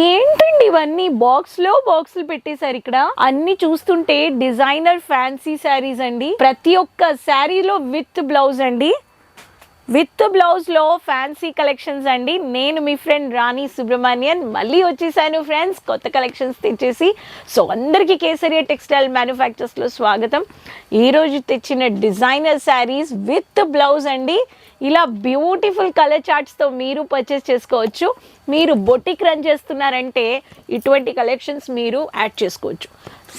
ఏంటండి ఇవన్నీ బాక్సులు పెట్టేశారు ఇక్కడ. అన్ని చూస్తుంటే డిజైనర్ ఫ్యాన్సీ శారీస్ అండి. ప్రతి ఒక్క శారీలో విత్ బ్లౌజ్ అండి. విత్ బ్లౌజ్లో ఫ్యాన్సీ కలెక్షన్స్ అండి. నేను మీ ఫ్రెండ్ రాణి సుబ్రహ్మణ్యన్ మళ్ళీ వచ్చేసాను ఫ్రెండ్స్ కొత్త కలెక్షన్స్ తెచ్చేసి. సో అందరికీ కేసరియా టెక్స్టైల్ మ్యానుఫ్యాక్చర్స్లో స్వాగతం. ఈరోజు తెచ్చిన డిజైనర్ శారీస్ విత్ బ్లౌజ్ అండి. ఇలా బ్యూటిఫుల్ కలర్ చార్ట్స్తో మీరు పర్చేస్ చేసుకోవచ్చు. మీరు బొటిక్ రన్ చేస్తున్నారంటే ఇటువంటి కలెక్షన్స్ మీరు యాడ్ చేసుకోవచ్చు.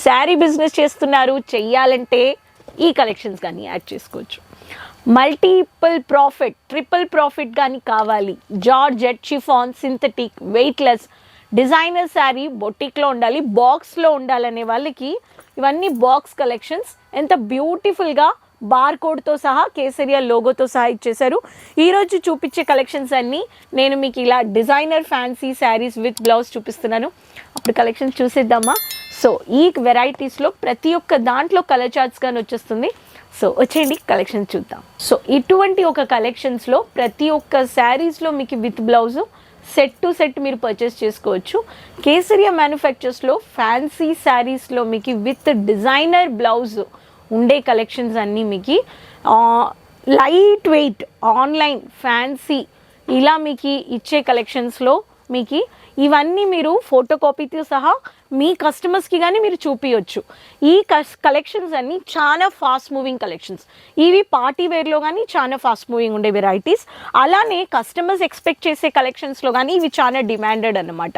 శారీ బిజినెస్ చేస్తున్నారు చెయ్యాలంటే ఈ కలెక్షన్స్ కానీ యాడ్ చేసుకోవచ్చు. ట్రిపుల్ ప్రాఫిట్ కానీ కావాలి, georgette, chiffon, synthetic, weightless designer sari బొటిక్లో ఉండాలి, బాక్స్లో ఉండాలనే వాళ్ళకి ఇవన్నీ బాక్స్ కలెక్షన్స్. ఎంత బ్యూటిఫుల్గా బార్ కోడ్తో సహా కేసరియా లోగోతో సహా ఇచ్చేశారు. ఈరోజు చూపించే కలెక్షన్స్ అన్నీ నేను మీకు ఇలా designer fancy saris with blouse చూపిస్తున్నాను. అప్పుడు కలెక్షన్స్ చూసేద్దామా. సో ఈ వెరైటీస్లో ప్రతి ఒక్క దాంట్లో కలర్ చార్ట్స్ కానీ వచ్చేస్తుంది. సో వచ్చేయండి కలెక్షన్స్ చూద్దాం. సో ఇటువంటి ఒక కలెక్షన్స్లో ప్రతి ఒక్క శారీస్లో మీకు with blouse set to set మీరు పర్చేస్ చేసుకోవచ్చు. కేసరియా మ్యానుఫ్యాక్చర్స్లో ఫ్యాన్సీ శారీస్లో మీకు విత్ డిజైనర్ బ్లౌజ్ ఉండే కలెక్షన్స్ అన్నీ మీకు లైట్ వెయిట్ ఆన్లైన్ ఫ్యాన్సీ ఇలా మీకు ఇచ్చే కలెక్షన్స్లో మీకు ఇవన్నీ మీరు ఫోటో కాపీతో సహా మీ కస్టమర్స్కి కానీ మీరు చూపించవచ్చు. ఈ కలెక్షన్స్ అన్నీ చాలా ఫాస్ట్ మూవింగ్ కలెక్షన్స్. ఇవి పార్టీ వేర్లో కానీ చాలా ఫాస్ట్ మూవింగ్ ఉండే వెరైటీస్. అలానే కస్టమర్స్ ఎక్స్పెక్ట్ చేసే కలెక్షన్స్లో కానీ ఇవి చాలా డిమాండెడ్ అన్నమాట.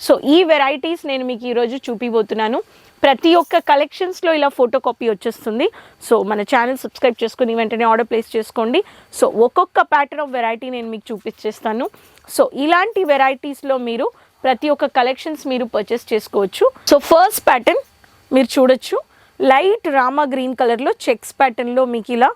సో ఈ వెరైటీస్ నేను మీకు ఈరోజు చూపిపోతున్నాను. ప్రతి ఒక్క కలెక్షన్స్లో ఇలా ఫోటో కాపీ వచ్చేస్తుంది. సో మన ఛానల్ సబ్స్క్రైబ్ చేసుకుని వెంటనే ఆర్డర్ ప్లేస్ చేసుకోండి. సో ఒక్కొక్క ప్యాటర్న్ ఆఫ్ వెరైటీ నేను మీకు చూపించేస్తాను. సో ఇలాంటి వెరైటీస్లో మీరు ప్రతి ఒక్క కలెక్షన్స్ మీరు పర్చేస్ చేసుకోవచ్చు. సో ఫస్ట్ ప్యాటర్న్ మీరు చూడొచ్చు. లైట్ రామా గ్రీన్ కలర్లో చెక్స్ ప్యాటర్న్లో మీకు ఇలా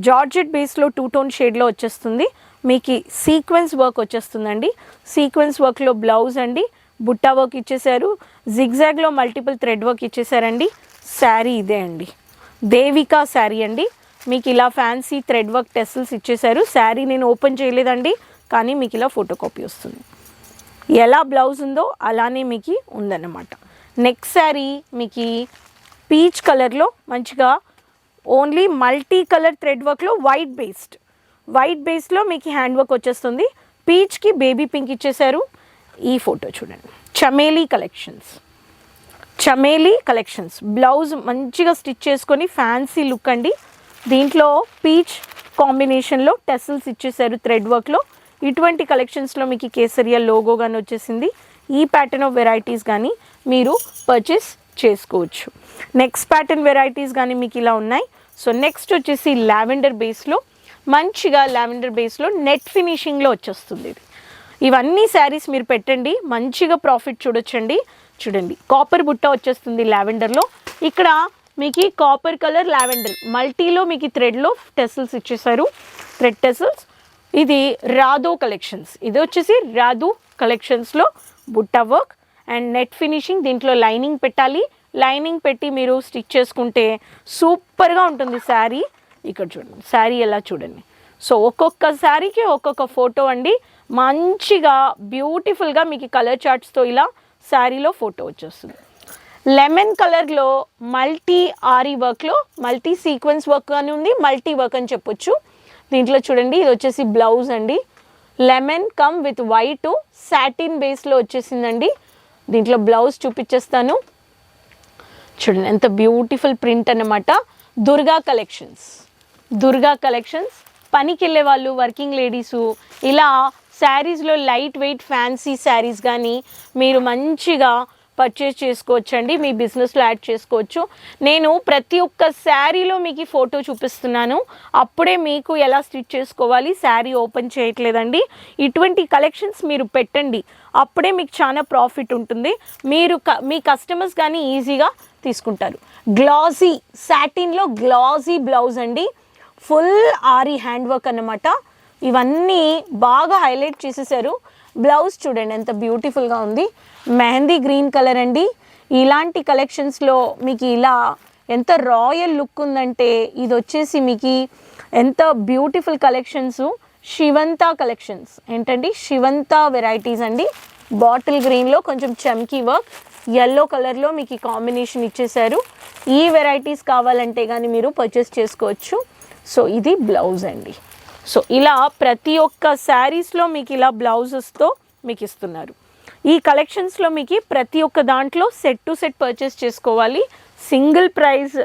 జార్జెట్ బేస్లో 2 టోన్ షేడ్లో వచ్చేస్తుంది. మీకు సీక్వెన్స్ వర్క్ వచ్చేస్తుందండి. సీక్వెన్స్ వర్క్లో బ్లౌజ్ అండి, బుట్టా వర్క్ ఇచ్చేసారు, జిగ్జాగ్లో మల్టిపుల్ థ్రెడ్ వర్క్ ఇచ్చేసారండి. శారీ ఇదే అండి, దేవికా శారీ అండి. మీకు ఇలా ఫ్యాన్సీ థ్రెడ్ వర్క్ టెసల్స్ ఇచ్చేసారు. శారీ నేను ఓపెన్ చేయలేదండి, కానీ మీకు ఇలా ఫోటో కాపీ వస్తుంది. ఎలా బ్లౌజ్ ఉందో అలానే మీకు ఉందన్నమాట. నెక్స్ట్ శారీ మీకు పీచ్ కలర్లో మంచిగా ఓన్లీ మల్టీ కలర్ థ్రెడ్ వర్క్లో వైట్ బేస్లో మీకు హ్యాండ్ వర్క్ వచ్చేస్తుంది. పీచ్కి బేబీ పింక్ ఇచ్చేసారు. ఈ ఫోటో చూడండి, చమేలీ కలెక్షన్స్ బ్లౌజ్ మంచిగా స్టిచ్ చేసుకొని ఫ్యాన్సీ లుక్ అండి. దీంట్లో పీచ్ కాంబినేషన్లో టెసల్స్ ఇచ్చేసారు థ్రెడ్ వర్క్లో. ఇటువంటి కలెక్షన్స్లో మీకు కేసరియా లోగో కానీ వచ్చేసింది. ఈ ప్యాటర్న్ ఆఫ్ వెరైటీస్ కానీ మీరు పర్చేస్ చేసుకోవచ్చు. నెక్స్ట్ ప్యాటర్న్ వెరైటీస్ కానీ మీకు ఇలా ఉన్నాయి. సో నెక్స్ట్ వచ్చేసి లావెండర్ బేస్లో నెట్ ఫినిషింగ్లో వచ్చేస్తుంది. ఇది ఇవన్నీ శారీస్ మీరు పెట్టండి, మంచిగా ప్రాఫిట్ చూడొచ్చండి. చూడండి కాపర్ బుట్ట వచ్చేస్తుంది లావెండర్లో. ఇక్కడ మీకు కాపర్ కలర్ లావెండర్ మల్టీలో మీకు థ్రెడ్లో టెసల్స్ ఇచ్చేసారు, థ్రెడ్ టెసల్స్. ఇది రాధో కలెక్షన్స్. ఇది వచ్చేసి రాధు కలెక్షన్స్లో బుట్టా వర్క్ అండ్ నెట్ ఫినిషింగ్. దీంట్లో లైనింగ్ పెట్టాలి, లైనింగ్ పెట్టి మీరు స్టిచ్ చేసుకుంటే సూపర్గా ఉంటుంది శారీ. ఇక్కడ చూడండి శారీ ఎలా చూడండి. సో ఒక్కొక్క శారీకి ఒక్కొక్క ఫోటో అండి. మంచిగా బ్యూటిఫుల్గా మీకు కలర్ చార్ట్స్తో ఇలా శారీలో ఫోటో వచ్చేస్తుంది. లెమన్ కలర్లో మల్టీ ఆరీ వర్క్లో మల్టీ సీక్వెన్స్ వర్క్ అని ఉంది, మల్టీ వర్క్ అని చెప్పొచ్చు. దీంట్లో చూడండి ఇది వచ్చేసి బ్లౌజ్ అండి. Lemon cum with white satin బేస్లో వచ్చేసిందండి. దీంట్లో బ్లౌజ్ చూపించేస్తాను. చూడండి ఎంత బ్యూటిఫుల్ ప్రింట్ అన్నమాట. దుర్గా కలెక్షన్స్ పనికి వెళ్ళే వాళ్ళు, వర్కింగ్ లేడీసు ఇలా శారీస్లో లైట్ వెయిట్ ఫ్యాన్సీ శారీస్ కానీ మీరు మంచిగా పర్చేస్ చేసుకోవచ్చండి. మీ బిజినెస్లో యాడ్ చేసుకోవచ్చు. నేను ప్రతి ఒక్క శారీలో మీకు ఫోటో చూపిస్తున్నాను, అప్పుడే మీకు ఎలా స్టిచ్ చేసుకోవాలి. శారీ ఓపెన్ చేయట్లేదండి. ఇటువంటి కలెక్షన్స్ మీరు పెట్టండి, అప్పుడే మీకు చాలా ప్రాఫిట్ ఉంటుంది. మీరు మీ కస్టమర్స్ కానీ ఈజీగా తీసుకుంటారు. గ్లాసీ సాటిన్లో గ్లాసీ బ్లౌజ్ అండి, ఫుల్ ఆరీ హ్యాండ్ వర్క్ అన్నమాట. ఇవన్నీ బాగా హైలైట్ చేసేసారు. బ్లౌజ్ చూడండి ఎంత బ్యూటిఫుల్గా ఉంది. మెహందీ గ్రీన్ కలర్ అండి. ఇలాంటి కలెక్షన్స్లో మీకు ఇలా ఎంత రాయల్ లుక్ ఉందంటే ఇది వచ్చేసి మీకు ఎంత బ్యూటిఫుల్ కలెక్షన్స్. శివంత కలెక్షన్స్ ఏంటండి, శివంత వెరైటీస్ అండి. బాటిల్ గ్రీన్లో కొంచెం చమ్కీ వర్క్, ఎల్లో కలర్లో మీకు ఈ కాంబినేషన్ ఇచ్చేసారు. ఈ వెరైటీస్ కావాలంటే కానీ మీరు పర్చేస్ చేసుకోవచ్చు. సో ఇది బ్లౌజ్ అండి. సో ఇలా ప్రతి ఒక్క శారీస్లో మీకు ఇలా బ్లౌజెస్తో మీకు ఇస్తున్నారు. ఈ కలెక్షన్స్లో మీకు ప్రతి ఒక్క దాంట్లో సెట్ టు సెట్ పర్చేస్ చేసుకోవాలి. సింగిల్ ప్రైస్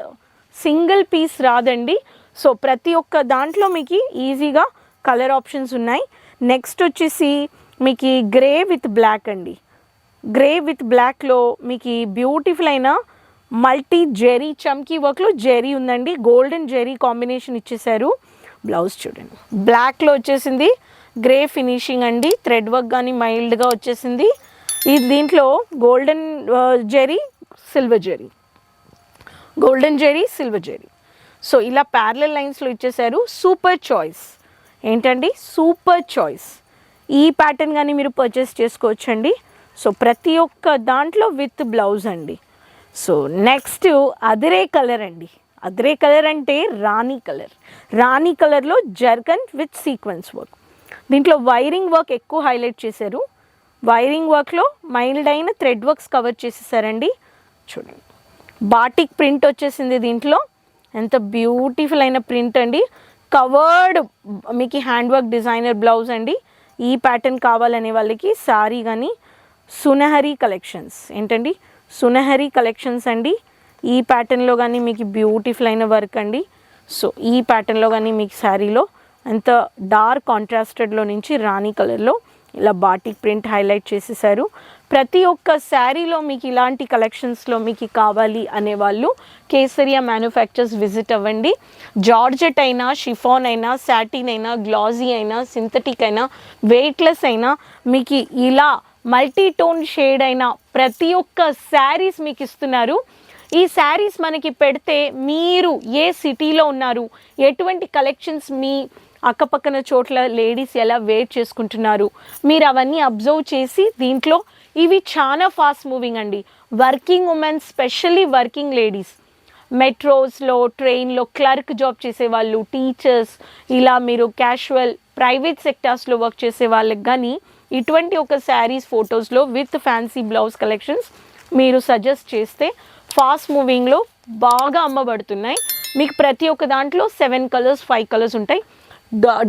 సింగిల్ పీస్ రాదండి. సో ప్రతి ఒక్క దాంట్లో మీకు ఈజీగా కలర్ ఆప్షన్స్ ఉన్నాయి. నెక్స్ట్ వచ్చేసి మీకు గ్రే విత్ బ్లాక్ అండి. గ్రే విత్ బ్లాక్లో మీకు బ్యూటిఫుల్ అయిన మల్టీ జెరీ చమ్కీ వర్క్లో జెరీ ఉందండి. గోల్డెన్ జెరీ కాంబినేషన్ ఇచ్చేసారు. బ్లౌజ్ చూడండి, బ్లాక్లో వచ్చేసింది. గ్రే ఫినిషింగ్ అండి. థ్రెడ్ వర్క్ కానీ మైల్డ్గా వచ్చేసింది. ఈ దీంట్లో golden zari, silver zari, golden zari, silver zari. So ఇలా ప్యారలల్ లైన్స్లో ఇచ్చేసారు. సూపర్ చాయిస్ ఏంటండి, సూపర్ చాయిస్. ఈ ప్యాటర్న్ కానీ మీరు పర్చేస్ చేసుకోవచ్చండి. సో ప్రతి ఒక్క దాంట్లో విత్ బ్లౌజ్ అండి. సో నెక్స్ట్ అదిరే కలర్ అండి. అదిరే కలర్ అంటే రాణి కలర్. రాణి కలర్లో జర్కన్ విత్ సీక్వెన్స్ వర్క్. దీంట్లో వైరింగ్ వర్క్ ఎక్కువ హైలైట్ చేశారు. వైరింగ్ వర్క్లో మైల్డ్ అయిన థ్రెడ్ వర్క్స్ కవర్ చేసేసారండి. చూడండి, బాటిక్ ప్రింట్ వచ్చేసింది. దీంట్లో ఎంత బ్యూటిఫుల్ అయిన ప్రింట్ అండి. కవర్డ్ మీకు హ్యాండ్ వర్క్ డిజైనర్ బ్లౌజ్ అండి. ఈ ప్యాటర్న్ కావాలనే వాళ్ళకి సారీ కానీ సునహరి కలెక్షన్స్ ఏంటండి, సునహరి కలెక్షన్స్ అండి. ఈ ప్యాటర్న్లో కానీ మీకు బ్యూటిఫుల్ అయిన వర్క్ అండి. సో ఈ ప్యాటర్న్లో కానీ మీకు శారీలో అంత డార్క్ కాంట్రాస్టెడ్లో నుంచి రాణి కలర్లో ఇలా బాటిక్ ప్రింట్ హైలైట్ చేసేసారు. ప్రతి ఒక్క శారీలో మీకు ఇలాంటి కలెక్షన్స్లో మీకు కావాలి అనేవాళ్ళు కేసరియా మ్యానుఫ్యాక్చర్స్ విజిట్ అవ్వండి. జార్జెట్ అయినా, షిఫాన్ అయినా, సాటిన్ అయినా, గ్లాజీ అయినా, సింథటిక్ అయినా, వెయిట్లెస్ అయినా మీకు ఇలా మల్టీ టోన్ షేడ్ అయినా ప్రతి ఒక్క శారీస్ మీకు ఇస్తున్నారు. ఈ శారీస్ మనకి పెడితే మీరు ఏ సిటీలో ఉన్నారు, ఎటువంటి కలెక్షన్స్ మీ అక్కపక్కన చోట్ల లేడీస్ ఎలా వేర్ చేసుకుంటున్నారు, మీరు అవన్నీ అబ్జర్వ్ చేసి దీంట్లో ఇవి చాలా ఫాస్ట్ మూవింగ్ అండి. Working women, specially working ladies, మెట్రోస్లో, ట్రైన్లో క్లర్క్ జాబ్ చేసేవాళ్ళు, టీచర్స్, ఇలా మీరు క్యాషువల్ ప్రైవేట్ సెక్టార్స్లో వర్క్ చేసే వాళ్ళకి కానీ ఇటువంటి ఒక శారీస్ ఫొటోస్లో విత్ ఫ్యాన్సీ బ్లౌజ్ కలెక్షన్స్ మీరు సజెస్ట్ చేస్తే ఫాస్ట్ మూవింగ్లో బాగా అమ్మబడుతున్నాయి. మీకు ప్రతి ఒక్క దాంట్లో 7 కలర్స్ 5 కలర్స్ ఉంటాయి.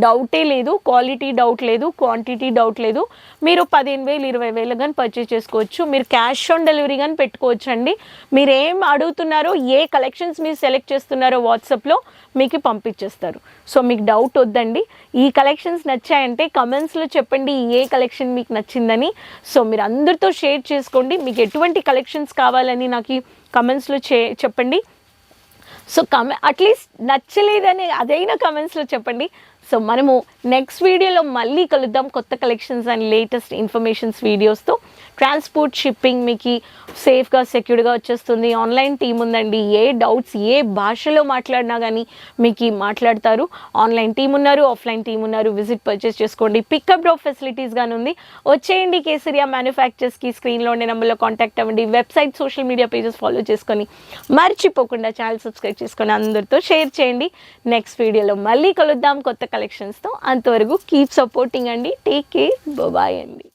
డౌటే లేదు, క్వాలిటీ డౌట్ లేదు, క్వాంటిటీ డౌట్ లేదు. మీరు 15,000 20,000 కానీ పర్చేస్ చేసుకోవచ్చు. మీరు క్యాష్ ఆన్ డెలివరీ కానీ పెట్టుకోవచ్చు అండి. మీరు ఏం అడుగుతున్నారో, ఏ కలెక్షన్స్ మీరు సెలెక్ట్ చేస్తున్నారో వాట్సాప్లో మీకు పంపించేస్తారు. సో మీకు డౌట్ వద్దండి. ఈ కలెక్షన్స్ నచ్చాయంటే కమెంట్స్లో చెప్పండి ఏ కలెక్షన్ మీకు నచ్చిందని. సో మీరు అందరితో షేర్ చేసుకోండి. మీకు ఎటువంటి కలెక్షన్స్ కావాలని నాకు కమెంట్స్లో చెప్పండి. సో అట్లీస్ట్ నచ్చలేదని అదైనా కమెంట్స్లో చెప్పండి. సో మనము నెక్స్ట్ వీడియోలో మళ్ళీ కలుద్దాం కొత్త కలెక్షన్స్ అండ్ లేటెస్ట్ ఇన్ఫర్మేషన్స్ వీడియోస్తో. ట్రాన్స్పోర్ట్, షిప్పింగ్ మీకు సేఫ్గా సెక్యూర్గా వచ్చేస్తుంది. ఆన్లైన్ టీమ్ ఉందండి. ఏ డౌట్స్ ఏ భాషలో మాట్లాడినా కానీ మీకు మాట్లాడతారు. ఆన్లైన్ టీమ్ ఉన్నారు, ఆఫ్లైన్ టీమ్ ఉన్నారు. విజిట్ పర్చేస్ చేసుకోండి. పికప్ డ్రాప్ ఫెసిలిటీస్ కానీ ఉంది. వచ్చేయండి కేసరియా మ్యానుఫ్యాక్చర్స్కి. స్క్రీన్లో ఉండే నెంబర్లో కాంటాక్ట్ అవ్వండి. Website, social media pages follow చేసుకొని మర్చిపోకుండా ఛానల్ సబ్స్క్రైబ్ చేసుకొని అందరితో షేర్ చేయండి. నెక్స్ట్ వీడియోలో మళ్ళీ కలుద్దాం కొత్త కలెక్షన్స్తో. అంతవరకు కీప్ సపోర్టింగ్ అండి. టేక్ కేర్, బాయ్ అండి.